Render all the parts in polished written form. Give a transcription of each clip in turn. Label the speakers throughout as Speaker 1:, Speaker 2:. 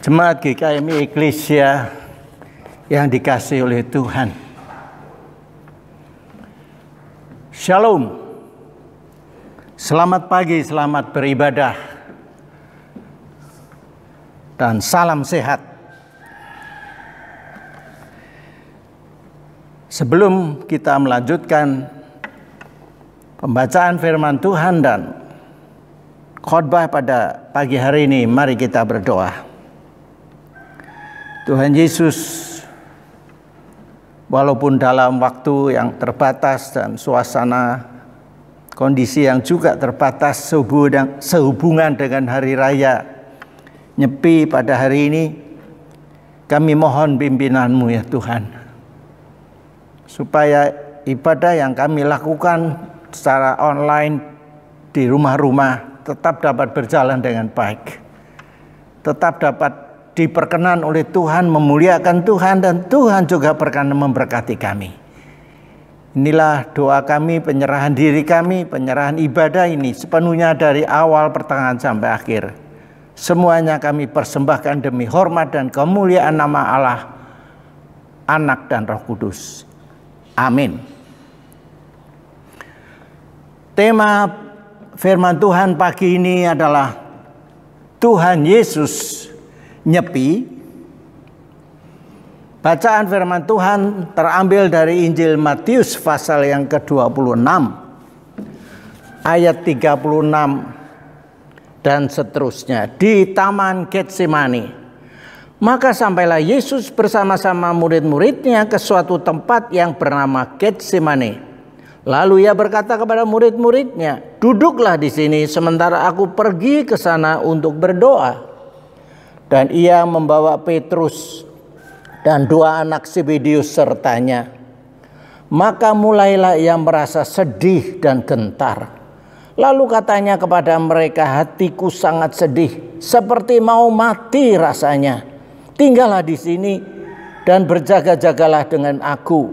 Speaker 1: Jemaat GKMI Eklesia yang dikasihi oleh Tuhan. Shalom. Selamat pagi, selamat beribadah. Dan salam sehat. Sebelum kita melanjutkan pembacaan firman Tuhan dan khotbah pada pagi hari ini, mari kita berdoa. Tuhan Yesus, walaupun dalam waktu yang terbatas dan suasana kondisi yang juga terbatas sehubungan dengan hari raya Nyepi pada hari ini, kami mohon pimpinan-Mu ya Tuhan, supaya ibadah yang kami lakukan secara online di rumah-rumah tetap dapat berjalan dengan baik, tetap dapat diperkenan oleh Tuhan, memuliakan Tuhan, dan Tuhan juga berkenan memberkati kami. Inilah doa kami, penyerahan diri kami, penyerahan ibadah ini sepenuhnya dari awal, pertengahan sampai akhir. Semuanya kami persembahkan demi hormat dan kemuliaan nama Allah, Anak dan Roh Kudus. Amin. Tema firman Tuhan pagi ini adalah Tuhan Yesus nyepi. Bacaan firman Tuhan terambil dari Injil Matius pasal yang ke-26 ayat 36 dan seterusnya. Di Taman Getsemani, maka sampailah Yesus bersama-sama murid-muridnya ke suatu tempat yang bernama Getsemani. Lalu ia berkata kepada murid-muridnya, "Duduklah di sini sementara aku pergi ke sana untuk berdoa." Dan ia membawa Petrus dan dua anak Zebedeus sertanya. Maka mulailah ia merasa sedih dan gentar. Lalu katanya kepada mereka, "Hatiku sangat sedih, seperti mau mati rasanya. Tinggallah di sini dan berjaga-jagalah dengan aku."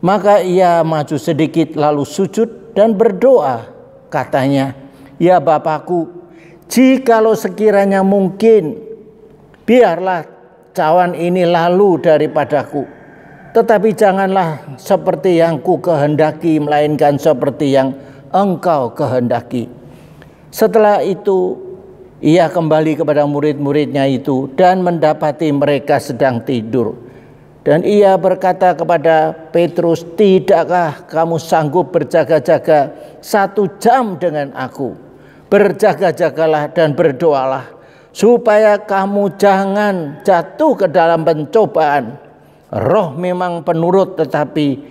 Speaker 1: Maka ia maju sedikit lalu sujud dan berdoa. Katanya, "Ya Bapakku, jikalau sekiranya mungkin, biarlah cawan ini lalu daripadaku. Tetapi janganlah seperti yang ku kehendaki, melainkan seperti yang Engkau kehendaki." Setelah itu ia kembali kepada murid-muridnya itu dan mendapati mereka sedang tidur. Dan ia berkata kepada Petrus, "Tidakkah kamu sanggup berjaga-jaga 1 jam dengan aku? Berjaga-jagalah dan berdoalah, supaya kamu jangan jatuh ke dalam pencobaan. Roh memang penurut, tetapi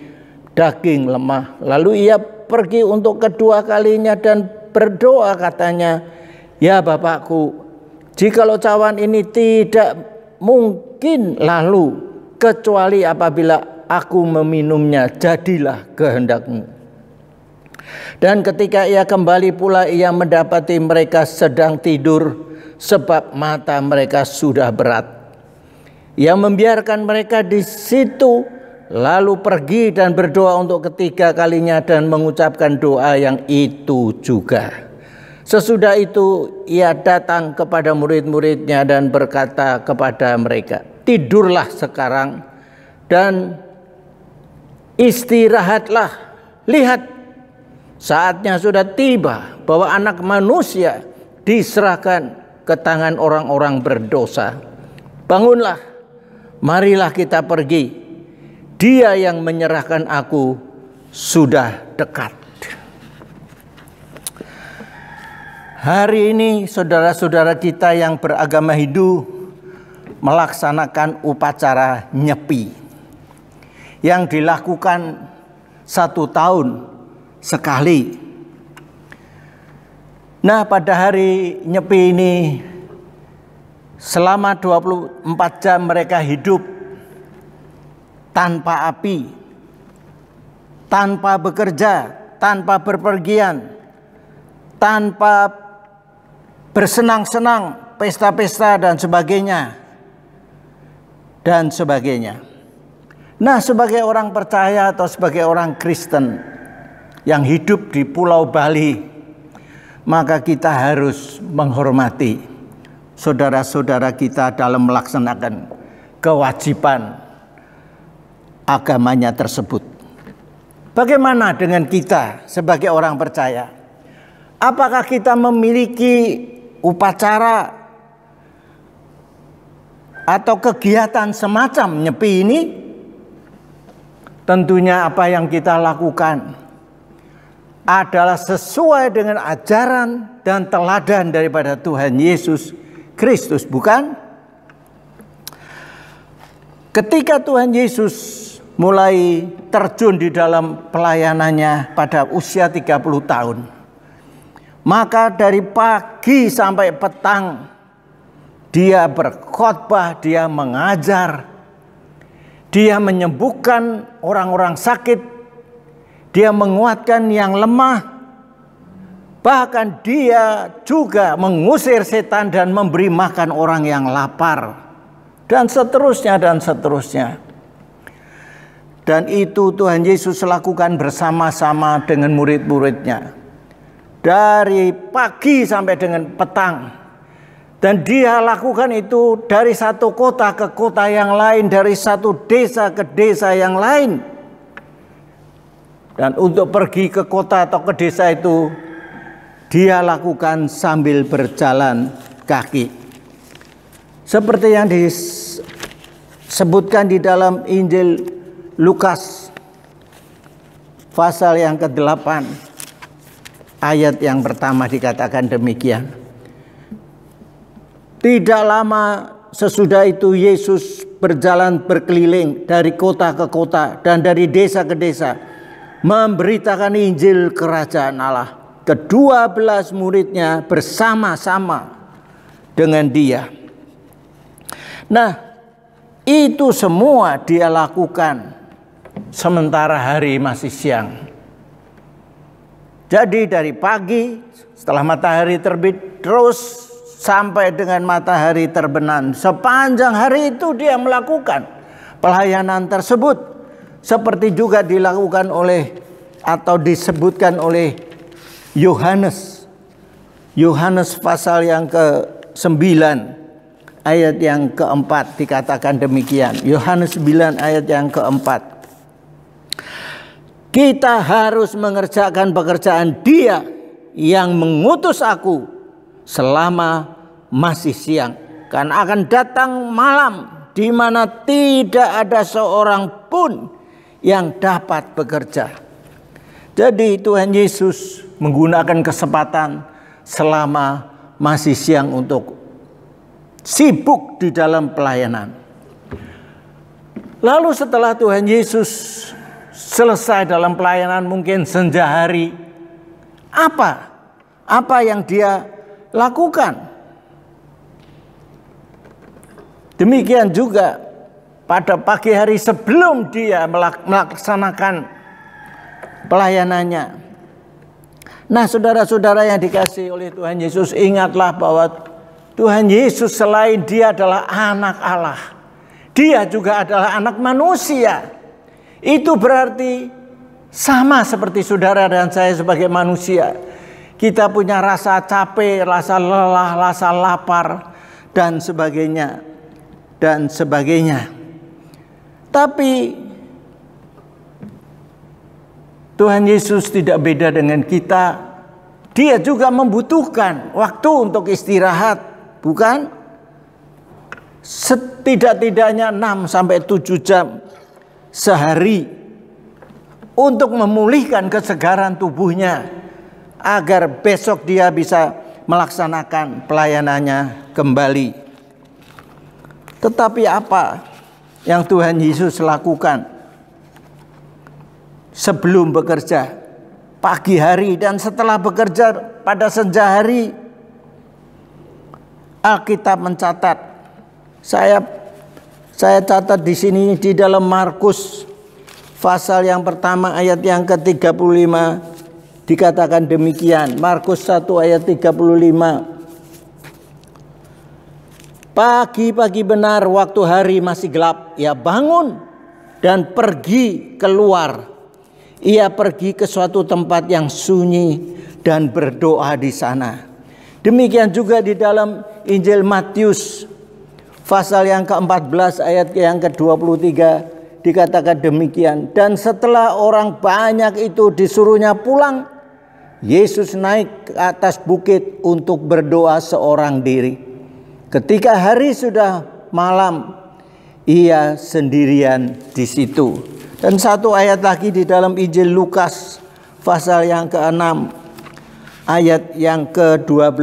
Speaker 1: daging lemah." Lalu ia pergi untuk kedua kalinya dan berdoa, katanya, "Ya Bapakku, jikalau cawan ini tidak mungkin lalu, kecuali apabila aku meminumnya, jadilah kehendak-Mu." Dan ketika ia kembali pula, ia mendapati mereka sedang tidur, sebab mata mereka sudah berat. Ia membiarkan mereka di situ, lalu pergi dan berdoa untuk ketiga kalinya dan mengucapkan doa yang itu juga. Sesudah itu ia datang kepada murid-muridnya dan berkata kepada mereka, "Tidurlah sekarang dan istirahatlah. Lihat, saatnya sudah tiba bahwa Anak Manusia diserahkan ke tangan orang-orang berdosa. Bangunlah, marilah kita pergi. Dia yang menyerahkan aku sudah dekat." Hari ini saudara-saudara kita yang beragama Hindu melaksanakan upacara nyepi yang dilakukan 1 tahun sekali. Nah, pada hari nyepi ini selama 24 jam mereka hidup tanpa api, tanpa bekerja, tanpa berpergian, tanpa bersenang-senang, pesta-pesta dan sebagainya. Nah, sebagai orang percaya atau sebagai orang Kristen yang hidup di Pulau Bali, maka kita harus menghormati saudara-saudara kita dalam melaksanakan kewajiban agamanya tersebut. Bagaimana dengan kita sebagai orang percaya? Apakah kita memiliki upacara atau kegiatan semacam nyepi ini? Tentunya apa yang kita lakukan adalah sesuai dengan ajaran dan teladan daripada Tuhan Yesus Kristus, bukan? Ketika Tuhan Yesus mulai terjun di dalam pelayanannya pada usia 30 tahun, maka dari pagi sampai petang dia berkhotbah, dia mengajar, dia menyembuhkan orang-orang sakit, dia menguatkan yang lemah, bahkan dia juga mengusir setan dan memberi makan orang yang lapar, dan seterusnya dan seterusnya. Dan itu Tuhan Yesus lakukan bersama-sama dengan murid-muridnya dari pagi sampai dengan petang. Dan dia lakukan itu dari satu kota ke kota yang lain, dari satu desa ke desa yang lain. Dan untuk pergi ke kota atau ke desa itu, dia lakukan sambil berjalan kaki. Seperti yang disebutkan di dalam Injil Lukas, pasal yang ke-8, ayat yang pertama dikatakan demikian. Tidak lama sesudah itu Yesus berjalan berkeliling dari kota ke kota dan dari desa ke desa, memberitakan Injil Kerajaan Allah. Ke-12 muridnya bersama-sama dengan dia. Nah, itu semua dia lakukan sementara hari masih siang. Jadi dari pagi setelah matahari terbit terus sampai dengan matahari terbenam, sepanjang hari itu dia melakukan pelayanan tersebut. Seperti juga dilakukan oleh atau disebutkan oleh Yohanes. Yohanes pasal yang ke-9 ayat yang ke-4 dikatakan demikian. Yohanes 9 ayat yang ke-4. Kita harus mengerjakan pekerjaan Dia yang mengutus aku selama masih siang, karena akan datang malam di mana tidak ada seorang pun yang dapat bekerja. Jadi Tuhan Yesus menggunakan kesempatan selama masih siang untuk sibuk di dalam pelayanan. Lalu setelah Tuhan Yesus selesai dalam pelayanan, mungkin senja hari, apa yang dia lakukan? Demikian juga pada pagi hari sebelum dia melaksanakan pelayanannya. Nah, saudara-saudara yang dikasihi oleh Tuhan Yesus, ingatlah bahwa Tuhan Yesus selain dia adalah anak Allah, dia juga adalah anak manusia. Itu berarti sama seperti saudara dan saya sebagai manusia. Kita punya rasa capek, rasa lelah, rasa lapar, dan sebagainya. Dan sebagainya. Tapi Tuhan Yesus tidak beda dengan kita. Dia juga membutuhkan waktu untuk istirahat, bukan? Setidak-tidaknya 6-7 jam sehari untuk memulihkan kesegaran tubuhnya agar besok dia bisa melaksanakan pelayanannya kembali. Tetapi apa yang Tuhan Yesus lakukan sebelum bekerja pagi hari dan setelah bekerja pada senja hari? Alkitab mencatat, saya catat di sini di dalam Markus pasal yang pertama ayat yang ke-35 dikatakan demikian. Markus 1 ayat 35. Pagi-pagi benar waktu hari masih gelap, ia bangun dan pergi keluar. Ia pergi ke suatu tempat yang sunyi dan berdoa di sana. Demikian juga di dalam Injil Matius pasal yang ke-14 ayat yang ke-23 dikatakan demikian. Dan setelah orang banyak itu disuruhnya pulang, Yesus naik ke atas bukit untuk berdoa seorang diri. Ketika hari sudah malam, ia sendirian di situ. Dan satu ayat lagi di dalam Injil Lukas pasal yang ke-6 ayat yang ke-12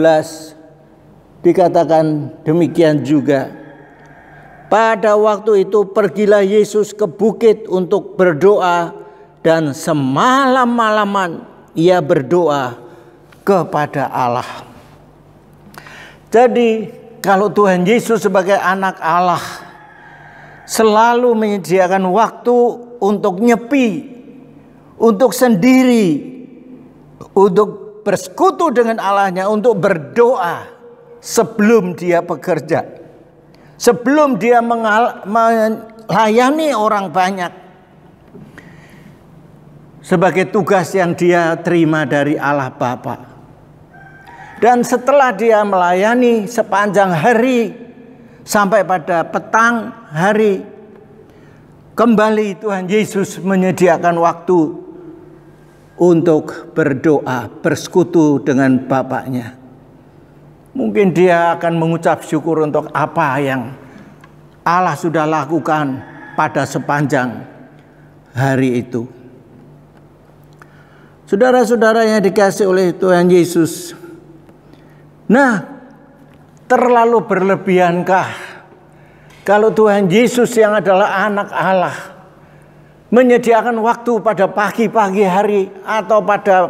Speaker 1: dikatakan demikian juga. Pada waktu itu pergilah Yesus ke bukit untuk berdoa, dan semalam-malaman ia berdoa kepada Allah. Jadi kalau Tuhan Yesus sebagai anak Allah selalu menyediakan waktu untuk nyepi, untuk sendiri, untuk bersekutu dengan Allahnya, untuk berdoa sebelum dia bekerja, sebelum dia melayani orang banyak, sebagai tugas yang dia terima dari Allah Bapa. Dan setelah dia melayani sepanjang hari sampai pada petang hari, kembali Tuhan Yesus menyediakan waktu untuk berdoa, bersekutu dengan Bapaknya. Mungkin dia akan mengucap syukur untuk apa yang Allah sudah lakukan pada sepanjang hari itu. Saudara-saudara yang dikasihi oleh Tuhan Yesus, nah, terlalu berlebihankah kalau Tuhan Yesus yang adalah anak Allah menyediakan waktu pada pagi-pagi hari atau pada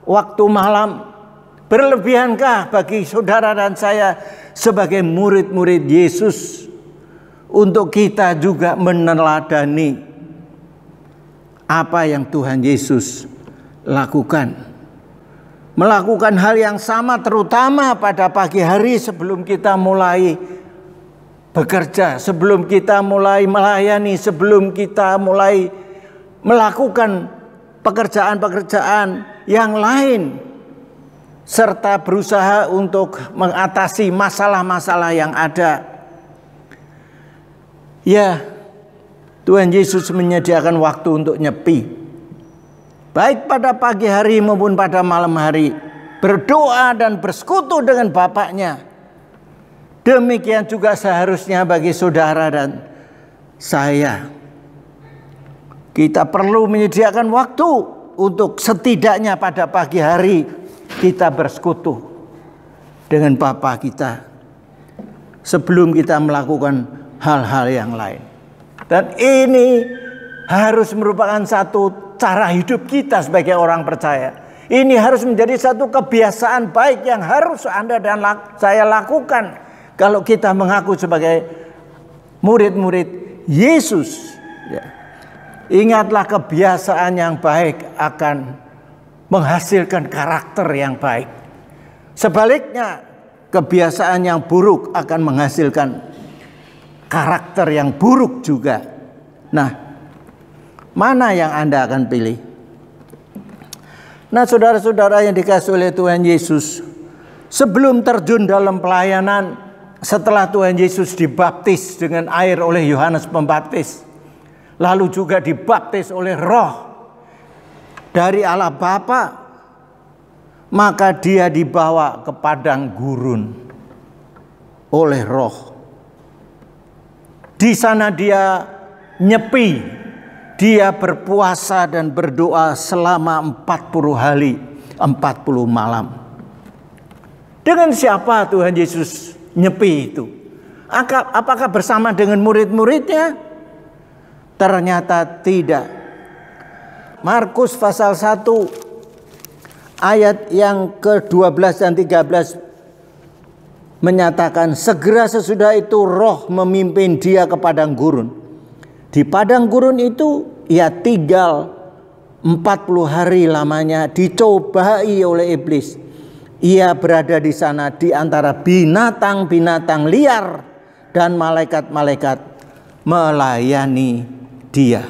Speaker 1: waktu malam? Berlebihankah bagi saudara dan saya sebagai murid-murid Yesus untuk kita juga meneladani apa yang Tuhan Yesus lakukan? Melakukan hal yang sama terutama pada pagi hari sebelum kita mulai bekerja, sebelum kita mulai melayani, sebelum kita mulai melakukan pekerjaan-pekerjaan yang lain, serta berusaha untuk mengatasi masalah-masalah yang ada. Ya, Tuhan Yesus menyediakan waktu untuk nyepi, baik pada pagi hari maupun pada malam hari, berdoa dan bersekutu dengan Bapaknya. Demikian juga seharusnya bagi saudara dan saya. Kita perlu menyediakan waktu untuk setidaknya pada pagi hari kita bersekutu dengan Bapa kita sebelum kita melakukan hal-hal yang lain. Dan ini harus merupakan satu cara hidup kita sebagai orang percaya. Ini harus menjadi satu kebiasaan baik yang harus Anda dan saya lakukan kalau kita mengaku sebagai murid-murid Yesus. Ya. Ingatlah, kebiasaan yang baik akan menghasilkan karakter yang baik. Sebaliknya, kebiasaan yang buruk akan menghasilkan karakter yang buruk juga. Nah, mana yang Anda akan pilih? Nah, saudara-saudara yang dikasihi oleh Tuhan Yesus, sebelum terjun dalam pelayanan, setelah Tuhan Yesus dibaptis dengan air oleh Yohanes Pembaptis, lalu juga dibaptis oleh Roh dari Allah Bapa, maka dia dibawa ke padang gurun oleh Roh. Di sana dia nyepi, dia berpuasa dan berdoa selama 40 hari, 40 malam. Dengan siapa Tuhan Yesus nyepi itu? Apakah bersama dengan murid-muridnya? Ternyata tidak. Markus pasal 1 ayat yang ke-12 dan 13 menyatakan, segera sesudah itu Roh memimpin dia ke padang gurun. Di padang gurun itu ia tinggal 40 hari lamanya, dicobai oleh iblis. Ia berada di sana di antara binatang-binatang liar, dan malaikat-malaikat melayani dia.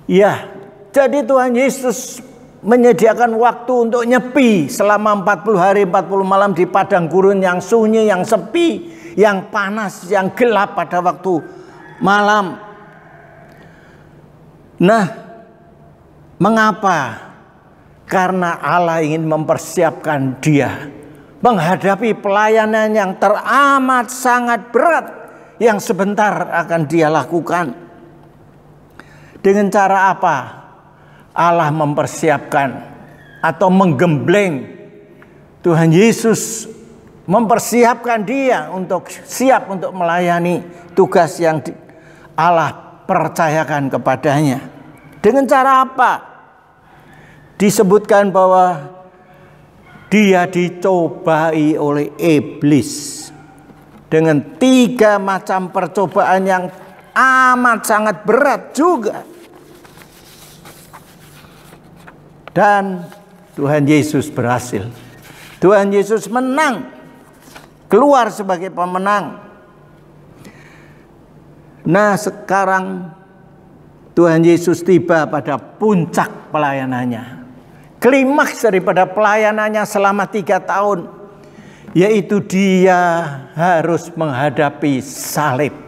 Speaker 1: Ya, jadi Tuhan Yesus menyediakan waktu untuk nyepi selama 40 hari 40 malam di padang gurun yang sunyi, yang sepi, yang panas, yang gelap pada waktu malam. Nah, mengapa? Karena Allah ingin mempersiapkan dia menghadapi pelayanan yang teramat sangat berat yang sebentar akan dia lakukan. Dengan cara apa? Allah mempersiapkan atau menggembleng Tuhan Yesus, mempersiapkan dia untuk siap untuk melayani tugas yang Allah percayakan kepadanya. Dengan cara apa? Disebutkan bahwa dia dicobai oleh iblis dengan 3 macam percobaan yang amat sangat berat juga. Dan Tuhan Yesus berhasil. Tuhan Yesus menang, keluar sebagai pemenang. Nah, sekarang Tuhan Yesus tiba pada puncak pelayanannya. Klimaks daripada pelayanannya selama 3 tahun, yaitu dia harus menghadapi salib.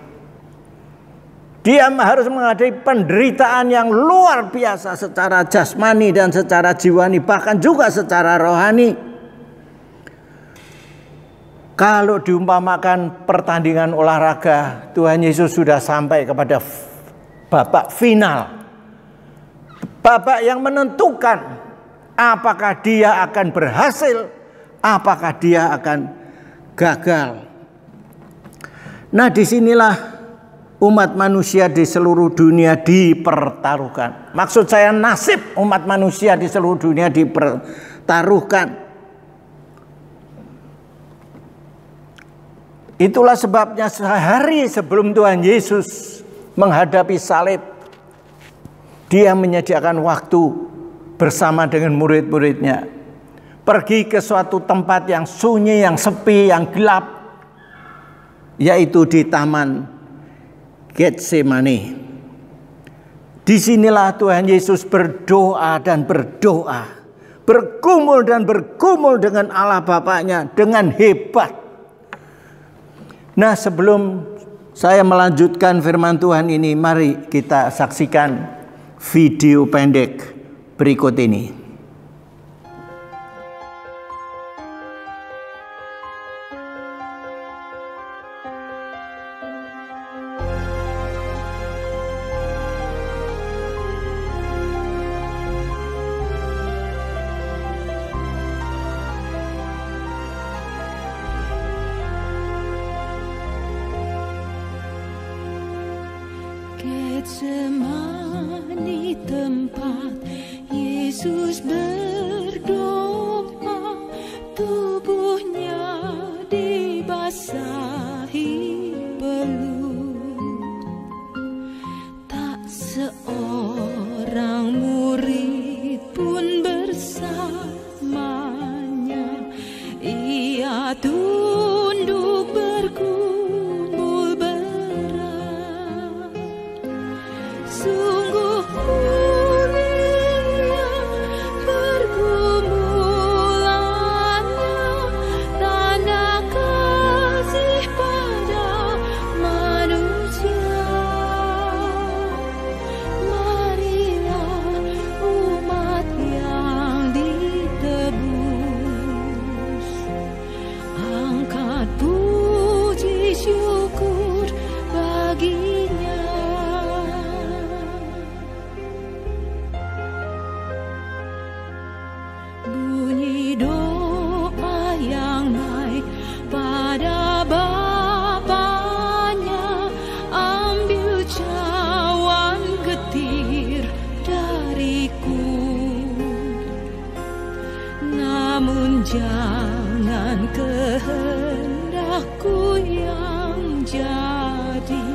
Speaker 1: Dia harus menghadapi penderitaan yang luar biasa secara jasmani dan secara jiwani, bahkan juga secara rohani. Kalau diumpamakan pertandingan olahraga, Tuhan Yesus sudah sampai kepada babak final. Babak yang menentukan apakah dia akan berhasil, apakah dia akan gagal. Nah, disinilah umat manusia di seluruh dunia dipertaruhkan. Maksud saya nasib umat manusia di seluruh dunia dipertaruhkan. Itulah sebabnya sehari sebelum Tuhan Yesus menghadapi salib, dia menyediakan waktu bersama dengan murid-muridnya. Pergi ke suatu tempat yang sunyi, yang sepi, yang gelap, yaitu di Taman Getsemani. Disinilah Tuhan Yesus berdoa dan berdoa, bergumul dan bergumul dengan Allah Bapaknya dengan hebat. Nah, sebelum saya melanjutkan firman Tuhan ini, mari kita saksikan video pendek berikut ini.
Speaker 2: Getsemani, tempat Yesus berdoa, tubuhnya dibasahi peluh. Tak seorang murid pun bersamanya. Ia tunduk bergumul berat. Sungguh mulia pergumulannya, tanda kasih pada manusia. Marilah umat yang ditebus, angkat puji syukur baginya. Bunyi doa yang naik pada Bapanya, ambil cawan getir dariku, namun jangan kehendakku yang jadi,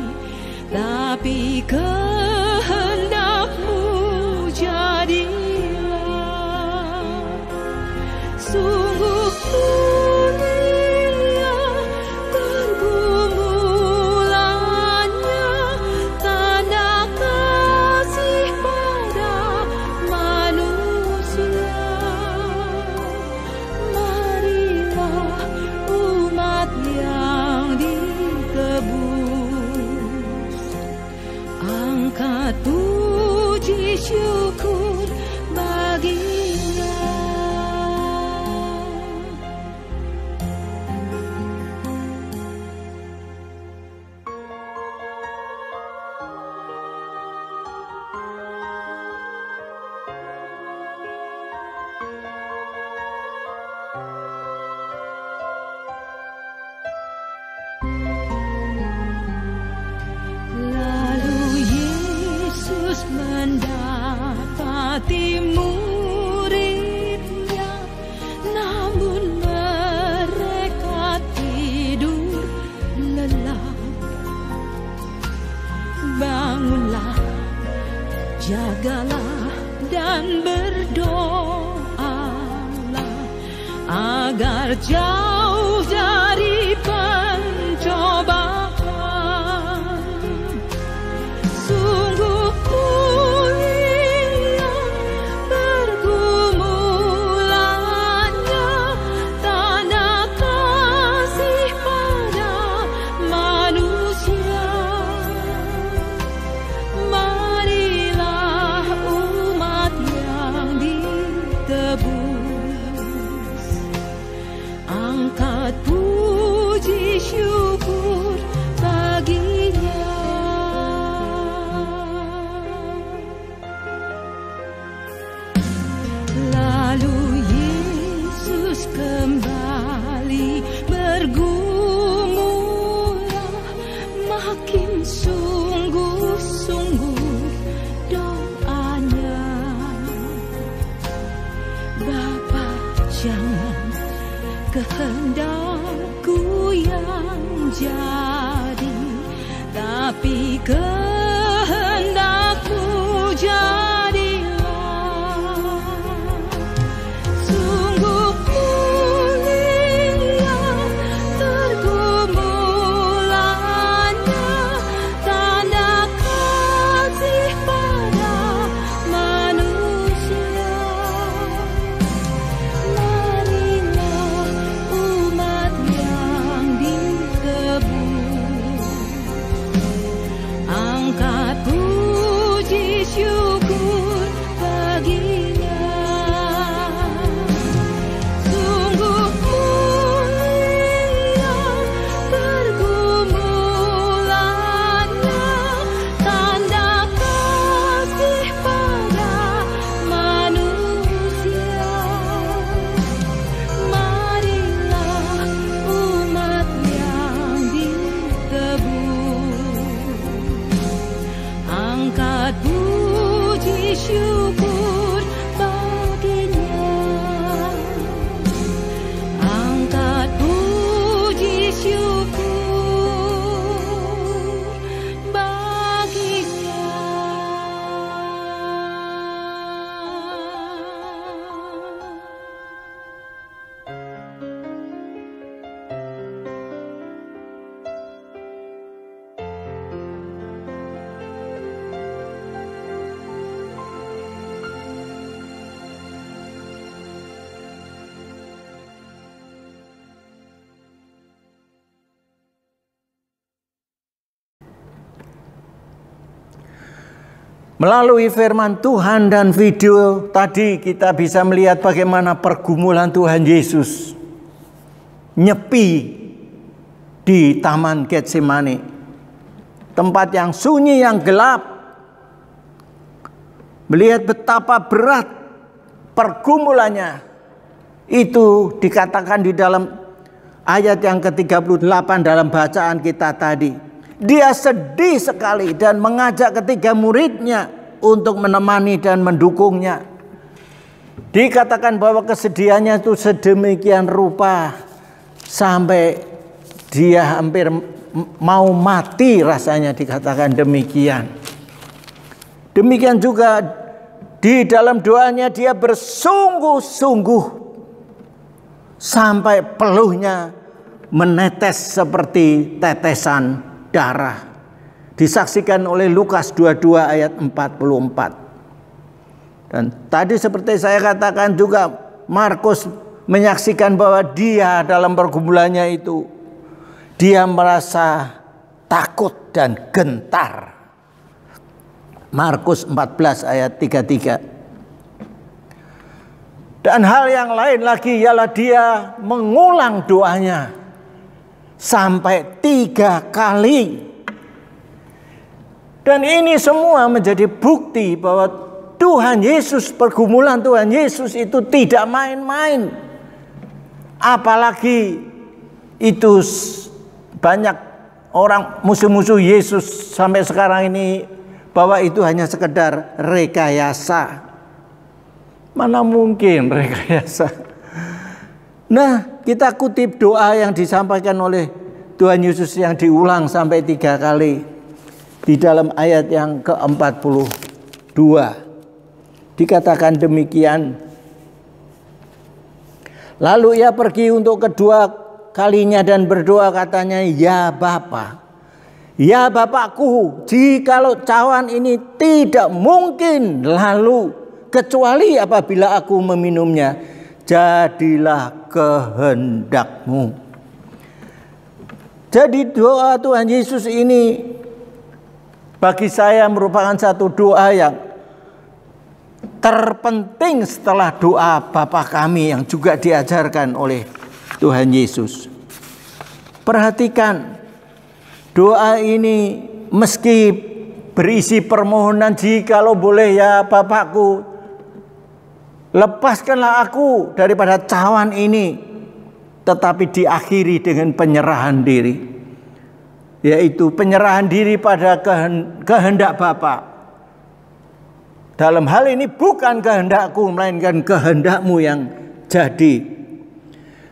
Speaker 2: tapi kehendakmu jadilah. Sungguh mulia pergumulannya, tanda kasih pada manusia. berjagalah dan berdoalah agar jauh dari pencobaan. Sungguh mulia pergumulannya, tanda kasih pada manusia. Marilah umat yang ditebus, angkat puji syukur baginya. Lalu Yesus kembali bergumullah, makin sungguh-sungguh doanya. Bapa, jangan kehendakku yang jadi, tapi kehendakmu jadilah. Sungguh mulia pergumulannya, tanda kasih pada manusia. Marilah umat yang ditebus, angkat puji syukur baginya. Sungguh mulia pergumulannya, tanda kasih pada manusia. Marilah umat yang ditebus, angkat puji syukur baginya. Angkat puji syukur baginya.
Speaker 1: Melalui firman Tuhan dan video tadi kita bisa melihat bagaimana pergumulan Tuhan Yesus nyepi di Taman Getsemani, tempat yang sunyi, yang gelap. Melihat betapa berat pergumulannya, itu dikatakan di dalam ayat yang ke-38 dalam bacaan kita tadi. Dia sedih sekali dan mengajak ketiga muridnya untuk menemani dan mendukungnya. Dikatakan bahwa kesedihannya itu sedemikian rupa sampai dia hampir mau mati rasanya, dikatakan demikian. Demikian juga di dalam doanya dia bersungguh-sungguh sampai peluhnya menetes seperti tetesan darah. Disaksikan oleh Lukas 22 ayat 44. Dan tadi seperti saya katakan juga, Markus menyaksikan bahwa dia dalam pergumulannya itu, dia merasa takut dan gentar. Markus 14 ayat 33. Dan hal yang lain lagi ialah dia mengulang doanya sampai 3 kali. Dan ini semua menjadi bukti bahwa Tuhan Yesus, pergumulan Tuhan Yesus itu tidak main-main. Apalagi itu banyak orang musuh-musuh Yesus sampai sekarang ini bahwa itu hanya sekedar rekayasa. Mana mungkin rekayasa? Nah, kita kutip doa yang disampaikan oleh Tuhan Yesus yang diulang sampai 3 kali di dalam ayat yang ke-42. Dikatakan demikian. Lalu ia pergi untuk kedua kalinya dan berdoa, katanya, "Ya Bapa, ya Bapakku, jikalau cawan ini tidak mungkin lalu kecuali apabila aku meminumnya, jadilah kehendak-Mu." Jadi doa Tuhan Yesus ini bagi saya merupakan satu doa yang terpenting setelah doa Bapa kami yang juga diajarkan oleh Tuhan Yesus. Perhatikan, doa ini meski berisi permohonan, "Jikalau boleh ya Bapakku, lepaskanlah aku daripada cawan ini," tetapi diakhiri dengan penyerahan diri, yaitu penyerahan diri pada kehendak Bapa. Dalam hal ini bukan kehendakku, melainkan kehendak-Mu yang jadi.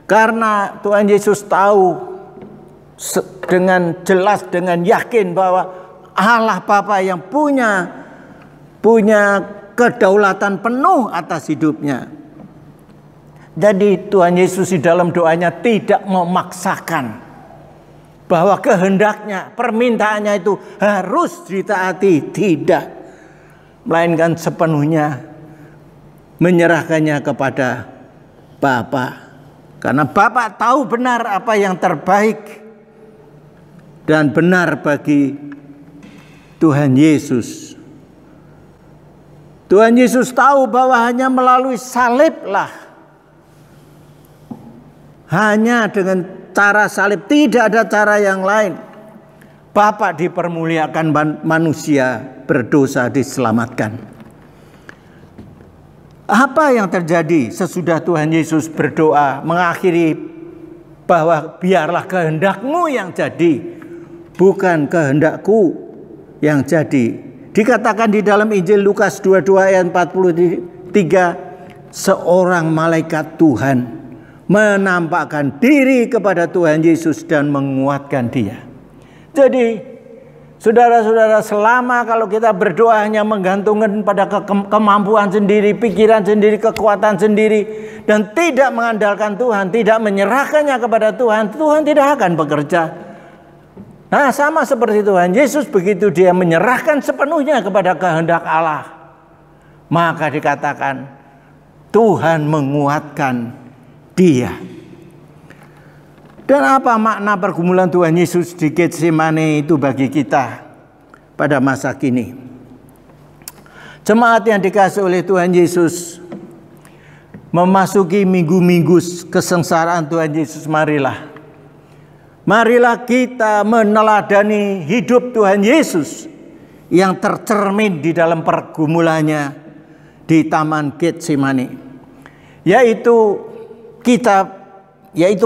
Speaker 1: Karena Tuhan Yesus tahu dengan jelas, dengan yakin bahwa Allah Bapa yang punya kedaulatan penuh atas hidupnya. Jadi Tuhan Yesus di dalam doanya tidak memaksakan bahwa kehendaknya, permintaannya itu harus ditaati, tidak. Melainkan sepenuhnya menyerahkannya kepada Bapa. Karena Bapa tahu benar apa yang terbaik dan benar bagi Tuhan Yesus. Tuhan Yesus tahu bahwa hanya melalui saliblah, hanya dengan cara salib, tidak ada cara yang lain, Bapa dipermuliakan, manusia berdosa diselamatkan. Apa yang terjadi sesudah Tuhan Yesus berdoa mengakhiri bahwa biarlah kehendak-Mu yang jadi, bukan kehendakku yang jadi. Dikatakan di dalam Injil Lukas 22 ayat 43, seorang malaikat Tuhan menampakkan diri kepada Tuhan Yesus dan menguatkan dia. Jadi saudara-saudara, selama kalau kita berdoa hanya menggantungkan pada kemampuan sendiri, pikiran sendiri, kekuatan sendiri, dan tidak mengandalkan Tuhan, tidak menyerahkannya kepada Tuhan, Tuhan tidak akan bekerja. Nah, sama seperti Tuhan Yesus, begitu dia menyerahkan sepenuhnya kepada kehendak Allah, maka dikatakan Tuhan menguatkan dia. Dan apa makna pergumulan Tuhan Yesus di Getsemani itu bagi kita pada masa kini? Jemaat yang dikasihi oleh Tuhan Yesus, memasuki minggu-minggu kesengsaraan Tuhan Yesus, marilah kita meneladani hidup Tuhan Yesus yang tercermin di dalam pergumulannya di Taman Getsemani, yaitu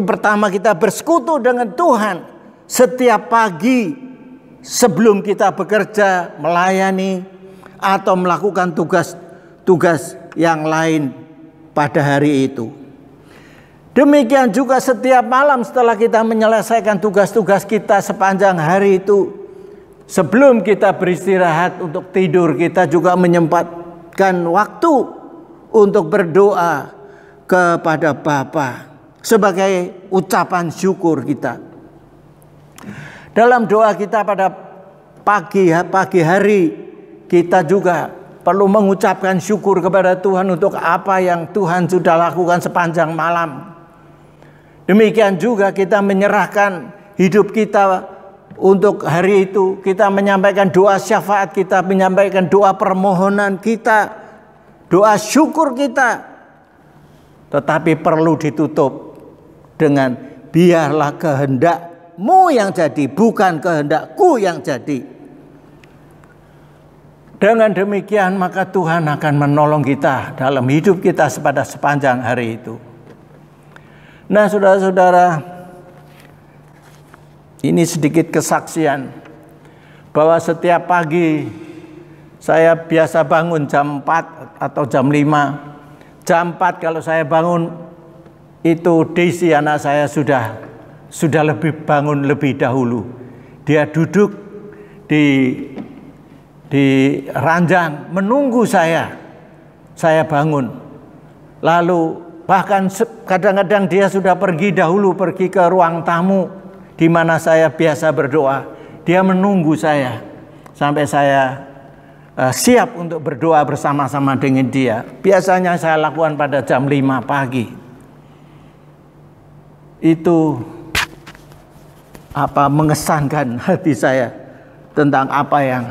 Speaker 1: pertama, kita bersekutu dengan Tuhan setiap pagi sebelum kita bekerja, melayani, atau melakukan tugas-tugas yang lain pada hari itu. Demikian juga setiap malam setelah kita menyelesaikan tugas-tugas kita sepanjang hari itu, sebelum kita beristirahat untuk tidur, kita juga menyempatkan waktu untuk berdoa kepada Bapa sebagai ucapan syukur kita. Dalam doa kita pada pagi hari, kita juga perlu mengucapkan syukur kepada Tuhan untuk apa yang Tuhan sudah lakukan sepanjang malam. Demikian juga kita menyerahkan hidup kita untuk hari itu. Kita menyampaikan doa syafaat kita, menyampaikan doa permohonan kita, doa syukur kita. Tetapi perlu ditutup dengan biarlah kehendak-Mu yang jadi, bukan kehendak-ku yang jadi. Dengan demikian maka Tuhan akan menolong kita dalam hidup kita pada sepanjang hari itu. Nah, saudara-saudara, ini sedikit kesaksian bahwa setiap pagi saya biasa bangun jam 4 atau jam 5. Jam 4 kalau saya bangun itu Daisy anak saya sudah lebih bangun lebih dahulu. Dia duduk di ranjang menunggu saya saya bangun. Lalu bahkan kadang-kadang dia sudah pergi ke ruang tamu di mana saya biasa berdoa. Dia menunggu saya sampai saya siap untuk berdoa bersama-sama dengan dia. Biasanya saya lakukan pada jam 5 pagi. Itu mengesankan hati saya tentang apa yang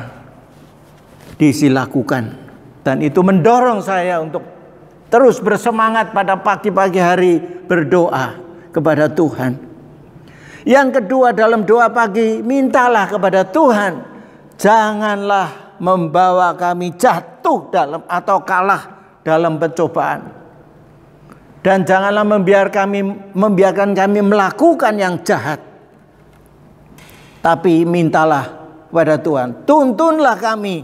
Speaker 1: dilakukan, dan itu mendorong saya untuk terus bersemangat pada pagi-pagi hari berdoa kepada Tuhan. Yang kedua, dalam doa pagi, mintalah kepada Tuhan, janganlah membawa kami jatuh atau kalah dalam pencobaan, dan janganlah membiarkan kami melakukan yang jahat. Tapi mintalah kepada Tuhan, tuntunlah kami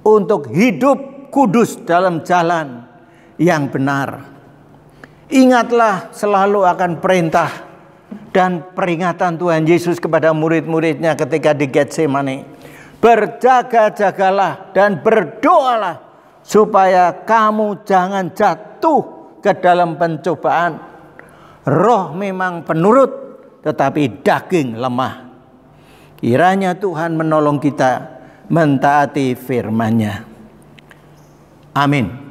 Speaker 1: untuk hidup kudus dalam jalan yang benar. Ingatlah selalu akan perintah dan peringatan Tuhan Yesus kepada murid-muridnya ketika di Getsemani. Berjaga-jagalah dan berdoalah supaya kamu jangan jatuh ke dalam pencobaan. Roh memang penurut, tetapi daging lemah. Kiranya Tuhan menolong kita mentaati firman-Nya. Amin.